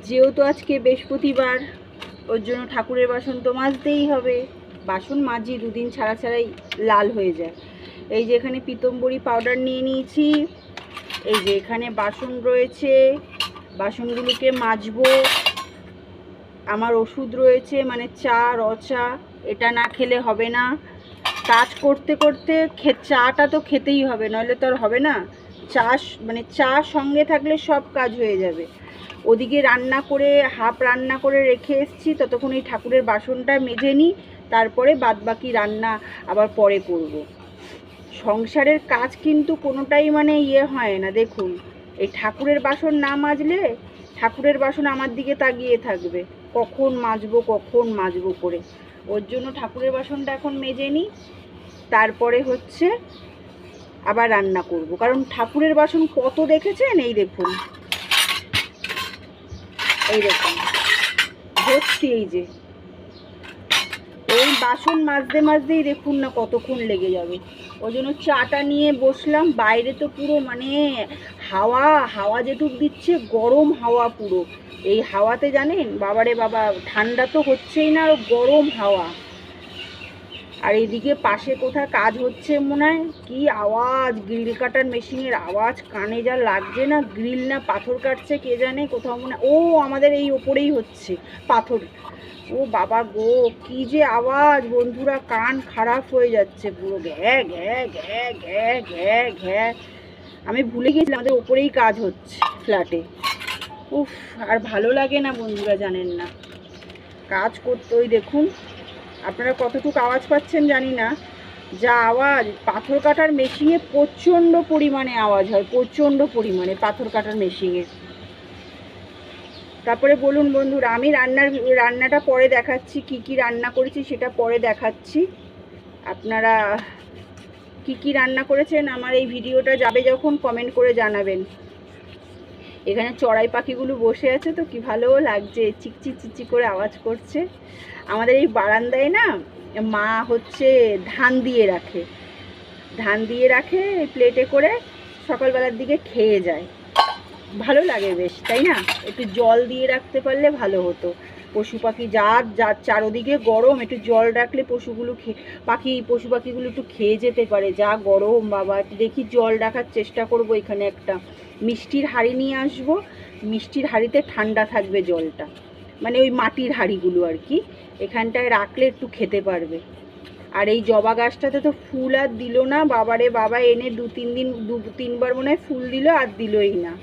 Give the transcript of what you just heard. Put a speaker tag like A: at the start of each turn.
A: যেহেতু আজকে বৃহস্পতিবার, ওর জন্য ঠাকুরের বাসন তো মাজতেই হবে। বাসন মাজি দুদিন ছাড়া ছাড়াই লাল হয়ে যায়। এই যে এখানে পিতম্বরী পাউডার নিয়ে নিয়েছি, এই যে এখানে বাসন রয়েছে, বাসনগুলোকে মাজবো। আমার ওষুধ রয়েছে, মানে চা, রচা, এটা না খেলে হবে না। কাজ করতে করতে চাটা তো খেতেই হবে, নইলে তো আর হবে না। চা মানে চা সঙ্গে থাকলে সব কাজ হয়ে যাবে। ওদিকে রান্না করে হাফ রান্না করে রেখে এসেছি, ততক্ষণ এই ঠাকুরের বাসনটা মেজে নিই, তারপরে বাদবাকি রান্না আবার পরে করব। সংসারের কাজ কিন্তু কোনোটাই মানে হয় না। দেখুন, এই ঠাকুরের বাসন না মাজলে ঠাকুরের বাসন আমার দিকে তাকিয়ে থাকবে, কখন মাজবো করে। ওর জন্য ঠাকুরের বাসনটা এখন মেজে নিই, তারপরে হচ্ছে আবার রান্না করব। কারণ ঠাকুরের বাসন কত দেখেছেন, এই দেখুন ভর্তি। এই বাসন মাজতে মাজতেই দেখুন না কতক্ষণ লেগে যাবে। ওই জন্য চাটা নিয়ে বসলাম। বাইরে তো পুরো মানে হাওয়া যেটুক দিচ্ছে, গরম হাওয়া পুরো। এই হাওয়াতে জানেন, বাবারে বাবা, ঠান্ডা তো হচ্ছেই না, আর গরম হাওয়া। আর এদিকে পাশে কোথায় কাজ হচ্ছে মনে হয়, কি আওয়াজ, গ্রিল কাটার মেশিনের আওয়াজ কানে যা লাগছে না। গ্রিল না পাথর কাটছে কে জানে, কোথাও মনে আমাদের এই ওপরেই হচ্ছে পাথর। ও বাবা গো, কি যে আওয়াজ বন্ধুরা, কান খারাপ হয়ে যাচ্ছে পুরো, ঘ্যা ঘ্যা ঘ্যা ঘ্যা ঘ্যা ঘ্যা। আমি ভুলে গেছিলাম আমাদের ওপরেই কাজ হচ্ছে ফ্ল্যাটে। উফ, আর ভালো লাগে না বন্ধুরা, জানেন না কাজ করতে। ওই দেখুন, আপনারা কতটুকু আওয়াজ পাচ্ছেন জানি না, যা আওয়াজ। পাথর কাটার মেশিনে প্রচণ্ড পরিমাণে আওয়াজ হয়, প্রচণ্ড পরিমাণে পাথর কাটার মেশিনে। তারপরে বলুন বন্ধুরা, আমি রান্নাটা পরে দেখাচ্ছি, কি রান্না করেছি সেটা পরে দেখাচ্ছি। আপনারা কি রান্না করেছেন আমার এই ভিডিওটা যাবে যখন, কমেন্ট করে জানাবেন। এখানে চড়াই পাখিগুলো বসে আছে তো কি ভালো লাগছে, চিকচি চিকচি করে আওয়াজ করছে। আমাদের এই বারান্দায় না মা হচ্ছে ধান দিয়ে রাখে প্লেটে করে, সকালবেলার দিকে খেয়ে যায়। ভালো লাগে বেশ, তাই না? একটু জল দিয়ে রাখতে পারলে ভালো হতো। পশু পাখি যার চারোদিকে গরম, একটু জল রাখলে পশু পাখিগুলো একটু খেয়ে যেতে পারে। যা গরম বাবা, দেখি জল রাখার চেষ্টা করব। এখানে একটা মিষ্টির হাঁড়ি নিয়ে আসবো, মিষ্টির হাঁড়িতে ঠান্ডা থাকবে জলটা, মানে ওই মাটির হাঁড়িগুলো আর কি, এখানটায় রাখলে একটু খেতে পারবে। আর এই জবা গাছটাতে তো ফুল আর দিল না, বাবারে বাবা, এনে দু তিনবার মনে হয় ফুল দিল, আর দিলই না।